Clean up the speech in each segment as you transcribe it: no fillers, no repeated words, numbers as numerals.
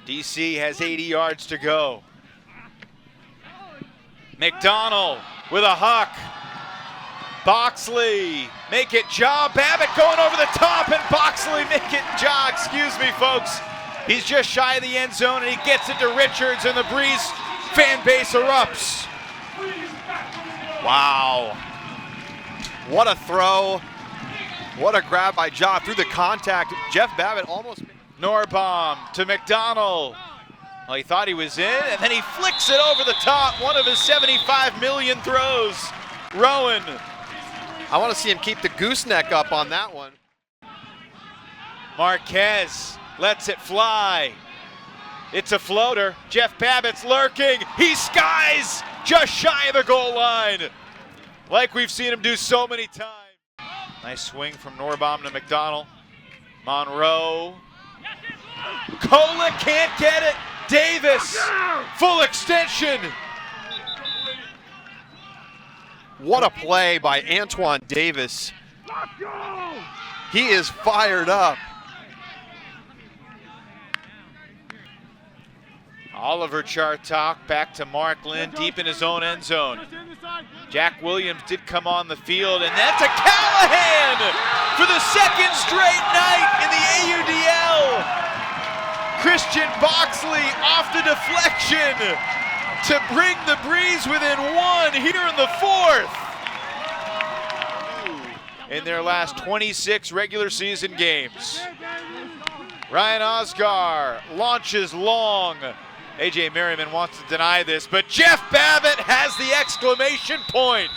DC has 80 yards to go. McDonald with a huck. Boxley, make it Ja. Babbitt going over the top, and Boxley make it Ja. Excuse me, folks. He's just shy of the end zone, and he gets it to Richards, and the Breeze fan base erupts. Wow. What a throw. What a grab by Ja through the contact. Jeff Babbitt almost. Norbaum to McDonald. Well, he thought he was in, and then he flicks it over the top. One of his 75 million throws. Rowan. I want to see him keep the gooseneck up on that one. Marquez lets it fly. It's a floater. Jeff Babbitt's lurking. He skies just shy of the goal line, like we've seen him do so many times. Nice swing from Norbaum to McDonald. Monroe. Kolek can't get it. Davis, full extension. What a play by Antoine Davis. He is fired up. Oliver Chartok back to Mark Lynn, deep in his own end zone. Jack Williams did come on the field, and that's a Callahan for the second straight night in the AUDL. Christian Boxley off the deflection to bring the Breeze within one here in the fourth. In their last 26 regular season games. Ryan Osgar launches long. A.J. Merriman wants to deny this, but Jeff Babbitt has the exclamation point.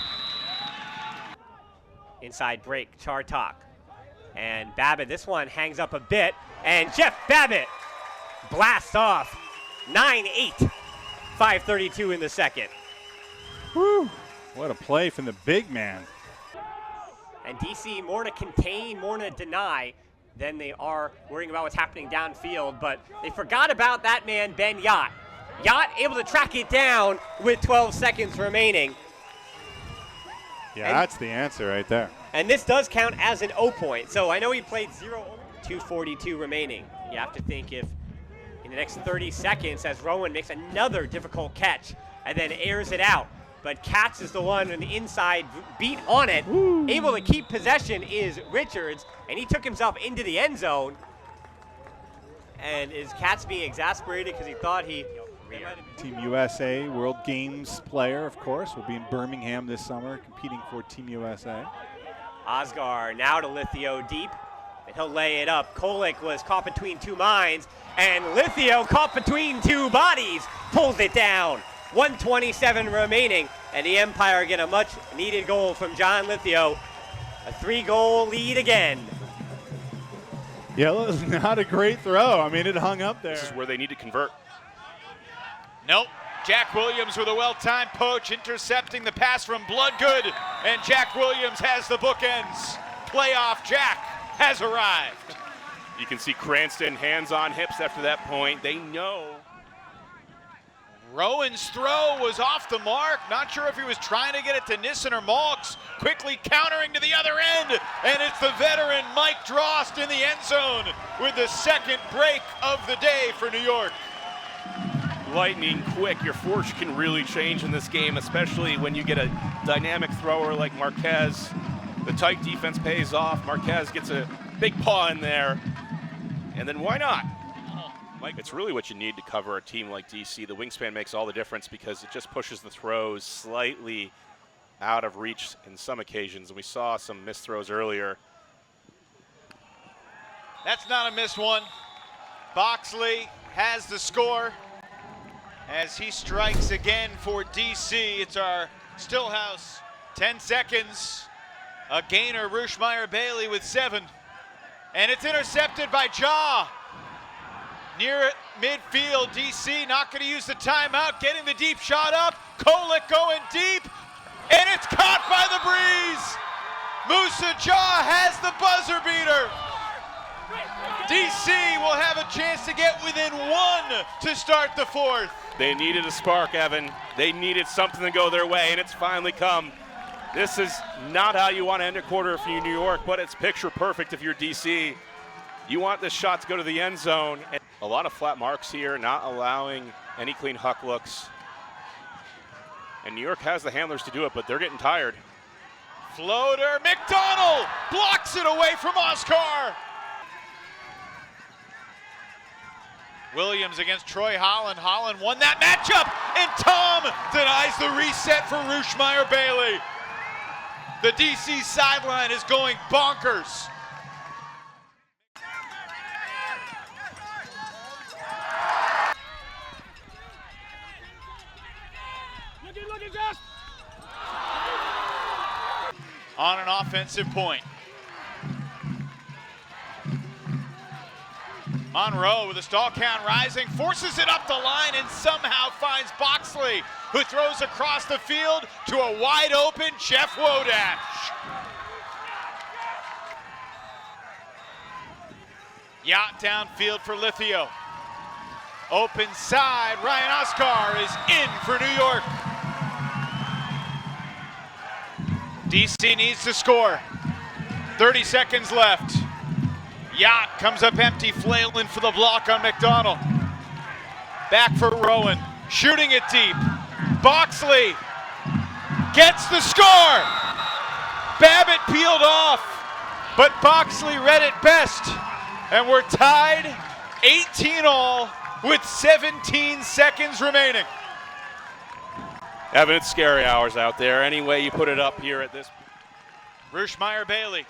Inside break, Chartok. And Babbitt, this one hangs up a bit, and Jeff Babbitt blasts off 9-8, 5:32 in the second. Whew, what a play from the big man. And DC more to contain, more to deny than they are worrying about what's happening downfield, but they forgot about that man, Ben Yacht. Yacht able to track it down with 12 seconds remaining. Yeah, that's the answer right there. And this does count as an O point, so I know he played 2:42 remaining. You have to think if in the next 30 seconds as Rowan makes another difficult catch and then airs it out. But Katz is the one on the inside beat on it. Woo. Able to keep possession is Richards, and he took himself into the end zone. And is Katz being exasperated because he thought he... Team USA World Games player, of course, will be in Birmingham this summer competing for Team USA. Osgar now to Lithio deep, and he'll lay it up. Kolek was caught between two minds, and Lithio caught between two bodies, pulls it down. 1:27 remaining, and the Empire get a much-needed goal from John Lithio. A 3-goal lead again. Yeah, that was not a great throw. I mean, it hung up there. This is where they need to convert. Nope. Jack Williams with a well-timed poach, intercepting the pass from Bloodgood, and Jack Williams has the bookends. Playoff Jack has arrived. You can see Cranston hands on hips after that point. They know. Rowan's throw was off the mark. Not sure if he was trying to get it to Nissen or Malks. Quickly countering to the other end. And it's the veteran Mike Drost in the end zone with the second break of the day for New York. Lightning quick. Your fortune can really change in this game, especially when you get a dynamic thrower like Marquez. The tight defense pays off. Marquez gets a big paw in there. And then why not? Mike, it's really what you need to cover a team like DC. The wingspan makes all the difference because it just pushes the throws slightly out of reach in some occasions. And we saw some missed throws earlier. That's not a missed one. Boxley has the score as he strikes again for DC. It's our Stillhouse. 10 seconds. A gainer, Rushmeyer Bailey with 7. And it's intercepted by Ja. Near midfield, DC not going to use the timeout, getting the deep shot up. Kolek going deep, and it's caught by the Breeze. Musa Ja has the buzzer beater. DC will have a chance to get within 1 to start the fourth. They needed a spark, Evan. They needed something to go their way, and it's finally come. This is not how you want to end a quarter for New York, but it's picture perfect if you're DC. You want this shot to go to the end zone. And a lot of flat marks here, not allowing any clean huck looks. And New York has the handlers to do it, but they're getting tired. Floater, McDonald blocks it away from Oscar. Williams against Troy Holland. Holland won that matchup, and Tom denies the reset for Rushmeyer Bailey. The DC sideline is going bonkers. On an offensive point. Monroe with a stall count rising, forces it up the line and somehow finds Boxley, who throws across the field to a wide open Jeff Wodash. Yacht downfield for Lithio. Open side, Ryan Oscar is in for New York. DC needs to score. 30 seconds left. Yacht comes up empty, flailing for the block on McDonald. Back for Rowan, shooting it deep. Boxley gets the score. Babbitt peeled off, but Boxley read it best. And we're tied 18-all with 17 seconds remaining. Evan, it's scary hours out there. Any way you put it up here at this. Rushmeyer Bailey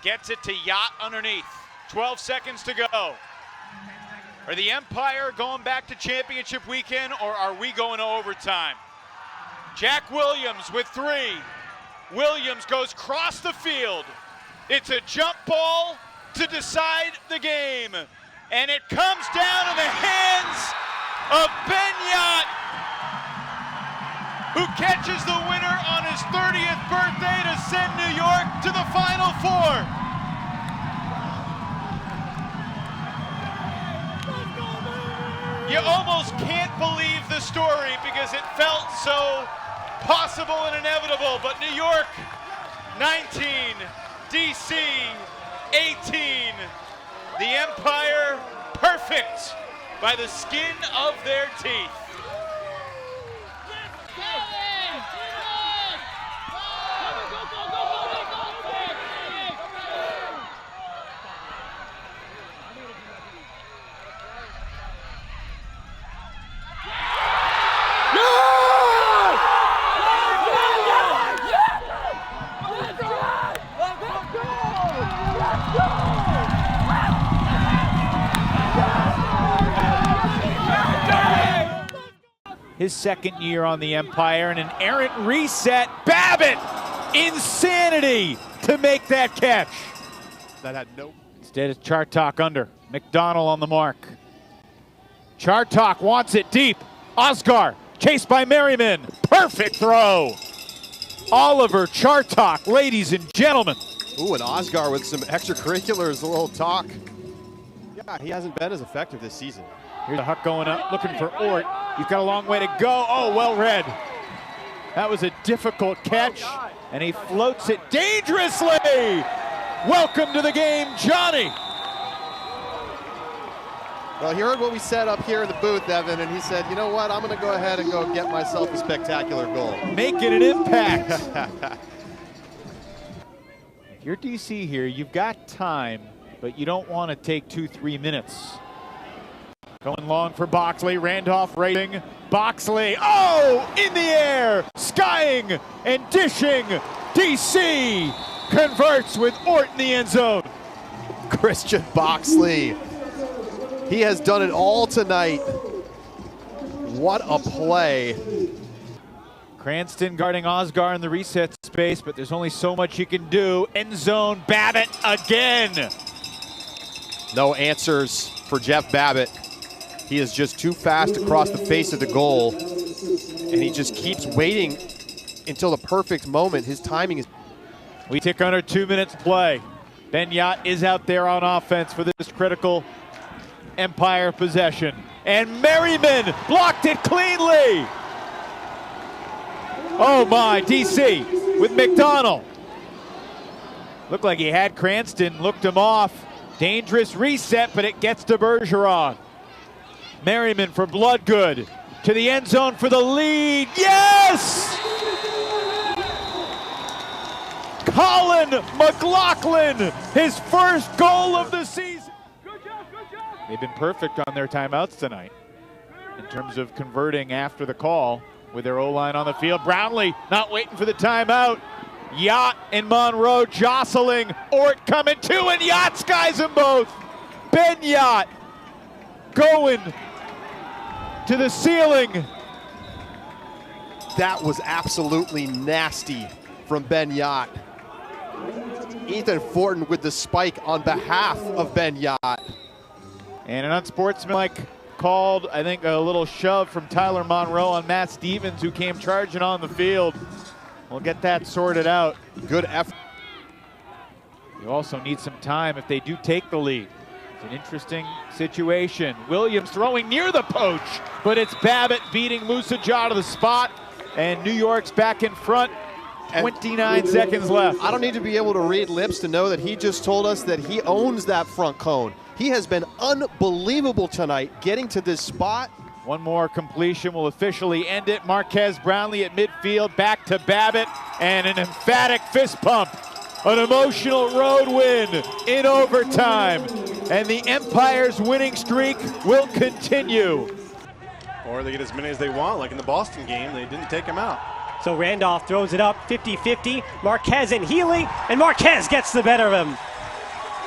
gets it to Yacht underneath. 12 seconds to go. Are the Empire going back to championship weekend, or are we going to overtime? Jack Williams with 3. Williams goes across the field. It's a jump ball to decide the game. And it comes down in the hands of Ben Yacht, who catches the winner on his 30th birthday to send New York to the Final Four. You almost can't believe the story because it felt so possible and inevitable, but New York 19, DC 18. The Empire perfect by the skin of their teeth. His second year on the Empire and an errant reset. Babbitt, insanity to make that catch. That had no. Instead it's Chartok under. McDonald on the mark. Chartok wants it deep. Oscar chased by Merriman. Perfect throw. Oliver Chartok, ladies and gentlemen. Ooh, and Oscar with some extracurriculars, a little talk. Yeah, he hasn't been as effective this season. Here's the Huck going up, looking for Ort. He's got a long way to go. Oh, well read. That was a difficult catch, and he floats it dangerously. Welcome to the game, Johnny. Well, he heard what we said up here in the booth, Evan, and he said, you know what, I'm going to go ahead and go get myself a spectacular goal. Making an impact. If you're DC here, you've got time, but you don't want to take 2-3 minutes. Going long for Boxley, Randolph racing, Boxley, oh, in the air, skying and dishing. DC converts with Ort in the end zone. Christian Boxley, he has done it all tonight. What a play. Cranston guarding Osgar in the reset space, but there's only so much you can do. End zone, Babbitt again. No answers for Jeff Babbitt. He is just too fast across the face of the goal, and he just keeps waiting until the perfect moment. His timing is... We tick under 2 minutes play. Ben Yacht is out there on offense for this critical Empire possession. And Merriman blocked it cleanly. Oh my, DC with McDonald. Looked like he had Cranston, looked him off. Dangerous reset, but it gets to Bergeron. Merriman for Bloodgood to the end zone for the lead. Yes! Colin McLaughlin, his first goal of the season. They've been perfect on their timeouts tonight in terms of converting after the call with their O-line on the field. Brownlee not waiting for the timeout. Yacht and Monroe jostling. Ort coming too, and Yacht skies them both. Ben Yacht going to the ceiling. That was absolutely nasty from Ben Yacht. Ethan Fortin with the spike on behalf of Ben Yacht. And an unsportsmanlike called, I think, a little shove from Tyler Monroe on Matt Stevens, who came charging on the field. We'll get that sorted out. Good effort. You also need some time if they do take the lead. It's an interesting situation. Williams throwing near the poach, but it's Babbitt beating Musa Jah to the spot, and New York's back in front. 29 seconds left. I don't need to be able to read lips to know that he just told us that he owns that front cone. He has been unbelievable tonight getting to this spot. One more completion will officially end it. Marquez Brownlee at midfield, back to Babbitt, and an emphatic fist pump. An emotional road win in overtime. And the Empire's winning streak will continue. Or they get as many as they want, like in the Boston game. They didn't take him out. So Randolph throws it up 50-50. Marquez and Healy, and Marquez gets the better of him.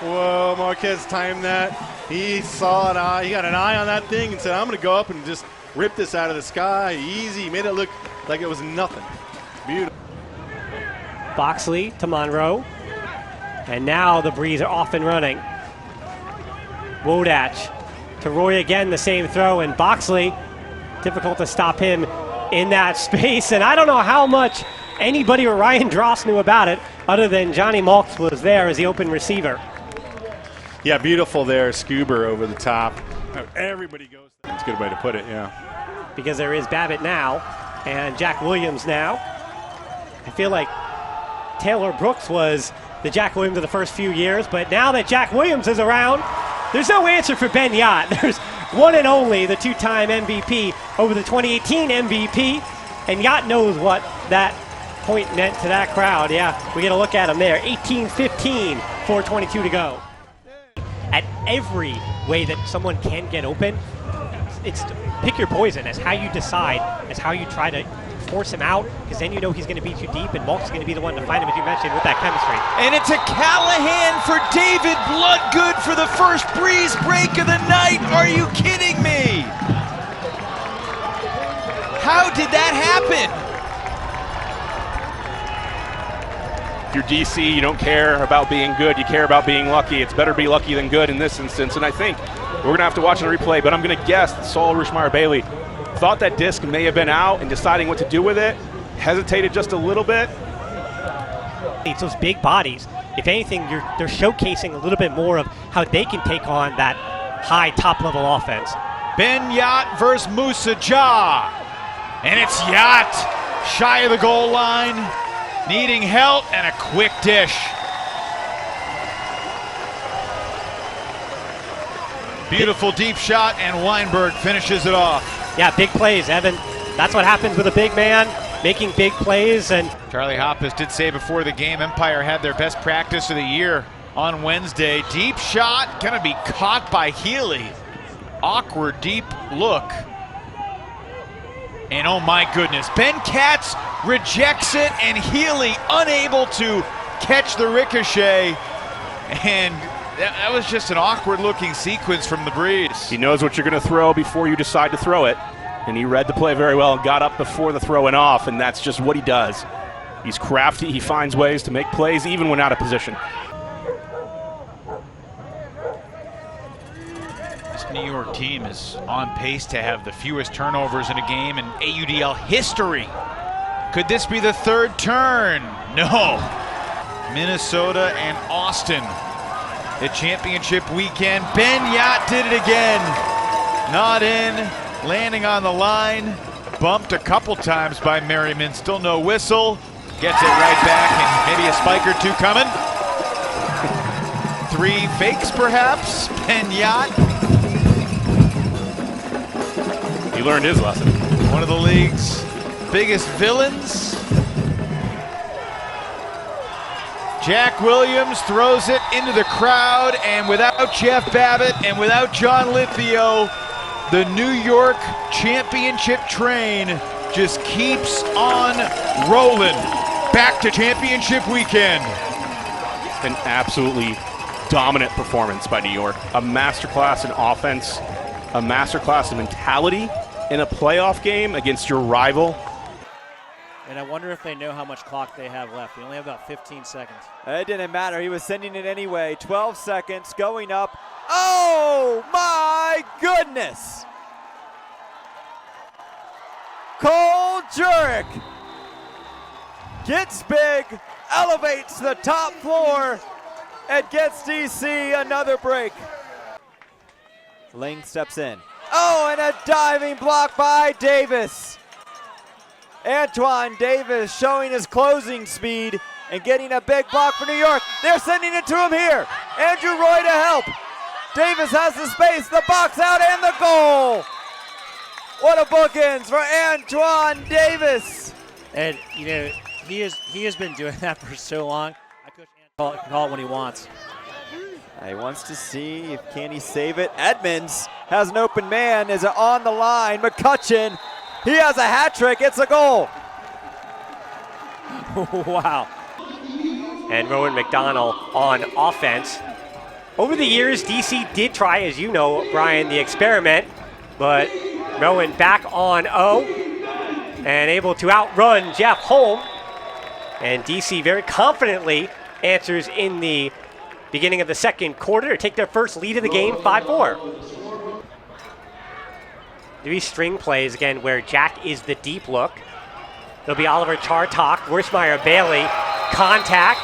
Whoa, Marquez timed that. He saw an eye. He got an eye on that thing and said, I'm going to go up and just rip this out of the sky. Easy. He made it look like it was nothing. Beautiful. Boxley to Monroe. And now the Breeze are off and running. Wodach to Roy again, the same throw, and Boxley, difficult to stop him in that space. And I don't know how much anybody or Ryan Dross knew about it other than Johnny Malks was there as the open receiver. Yeah, beautiful there. Scuba over the top. Everybody goes. That's a good way to put it, yeah. Because there is Babbitt now and Jack Williams now. I feel like Taylor Brooks was the Jack Williams of the first few years, but now that Jack Williams is around, there's no answer for Ben Yacht. There's one and only, the two-time MVP over the 2018 MVP, and Yacht knows what that point meant to that crowd. Yeah, we get a look at him there. 18-15, 4:22 to go. At every way that someone can get open, it's pick your poison as how you decide, as how you try to force him out, because then you know he's going to be too deep, and Malk's going to be the one to find him, as you mentioned, with that chemistry. And it's a Callahan for David Bloodgood for the first Breeze break of the night. Are you kidding me? How did that happen? If you're DC, you don't care about being good, you care about being lucky. It's better be lucky than good in this instance, and I think we're going to have to watch the replay, but I'm going to guess that Saul Rushmeyer-Bailey thought that disc may have been out and deciding what to do with it, hesitated just a little bit. It's those big bodies. If anything, they're showcasing a little bit more of how they can take on that high top-level offense. Ben Yacht versus Musa Jah. And it's Yacht shy of the goal line, needing help, and a quick dish. Beautiful deep shot, and Weinberg finishes it off. Yeah, big plays, Evan. That's what happens with a big man, making big plays. And Charlie Hoppus did say before the game, Empire had their best practice of the year on Wednesday. Deep shot, gonna be caught by Healy. Awkward deep look. And oh my goodness, Ben Katz rejects it, and Healy unable to catch the ricochet. And that was just an awkward looking sequence from the Breeze. He knows what you're going to throw before you decide to throw it, and he read the play very well and got up before the throw went off, and that's just what he does. He's crafty, he finds ways to make plays even when out of position. This New York team is on pace to have the fewest turnovers in a game in AUDL history. Could this be the third turn? No. Minnesota and Austin. The championship weekend. Ben Yacht did it again. Not in, landing on the line. Bumped a couple times by Merriman. Still no whistle. Gets it right back, and maybe a spike or two coming. 3 fakes, perhaps. Peñat, He learned his lesson. one of the league's biggest villains. Jack Williams throws it into the crowd, and without Jeff Babbitt and without John Lithio, the New York championship train just keeps on rolling. Back to championship weekend. An absolutely dominant performance by New York. A masterclass in offense, a masterclass in mentality in a playoff game against your rival. And I wonder if they know how much clock they have left. They only have about 15 seconds. It didn't matter. He was sending it anyway. 12 seconds going up. Oh, my goodness. Cole Jurek gets big, elevates the top floor, and gets DC another break. Ling steps in. Oh, and a diving block by Davis. Antoine Davis showing his closing speed and getting a big block for New York. They're sending it to him here. Andrew Roy to help. Davis has the space, the box out, and the goal. What a bookends for Antoine Davis. And, you know, he has been doing that for so long. I could call it when he wants. He wants to see if can he save it. Edmonds has an open man, is on the line. McCutcheon, he has a hat trick, it's a goal. Wow. And Rowan McDonald on offense. Over the years, DC did try, as you know, Brian, the experiment, but Rowan back on O and able to outrun Jeff Holm. And DC very confidently answers in the beginning of the second quarter to take their first lead of the game, 5-4. 3 string plays again where Jack is the deep look. There'll be Oliver Chartok, Wursmeyer Bailey, contact.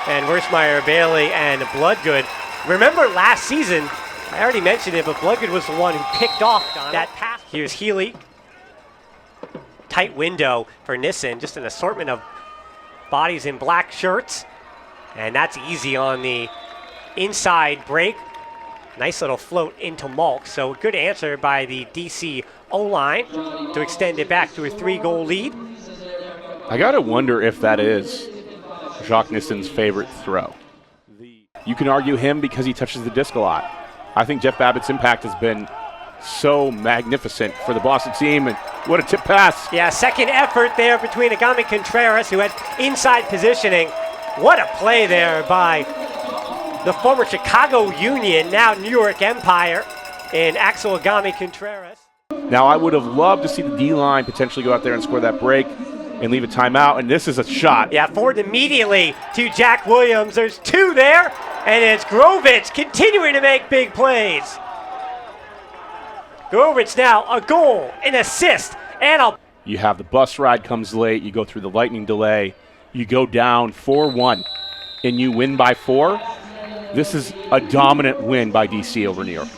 And Wursmeyer Bailey and Bloodgood. Remember last season, I already mentioned it, but Bloodgood was the one who picked off that pass. Here's Healy. Tight window for Nissen, just an assortment of bodies in black shirts. And that's easy on the inside break. Nice little float into Malk. So good answer by the DC O-line to extend it back to a 3-goal lead. I gotta wonder if that is Jacques Nissen's favorite throw. You can argue him because he touches the disc a lot. I think Jeff Babbitt's impact has been so magnificent for the Boston team, and what a tip pass. Yeah, second effort there between Agami Contreras, who had inside positioning. What a play there by the former Chicago Union, now New York Empire, in Axel Agami Contreras. Now, I would have loved to see the D-line potentially go out there and score that break and leave a timeout, and this is a shot. Yeah, forward immediately to Jack Williams. There's 2 there, and it's Grovich continuing to make big plays. Grovich now a goal, an assist, and a... You have the bus ride comes late, you go through the lightning delay, you go down 4-1, and you win by 4. This is a dominant win by DC over New York.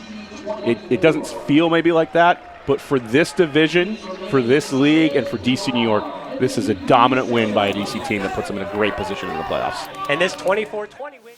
It doesn't feel maybe like that, but for this division, for this league, and for DC New York, this is a dominant win by a DC team that puts them in a great position in the playoffs. And this 24-20 win.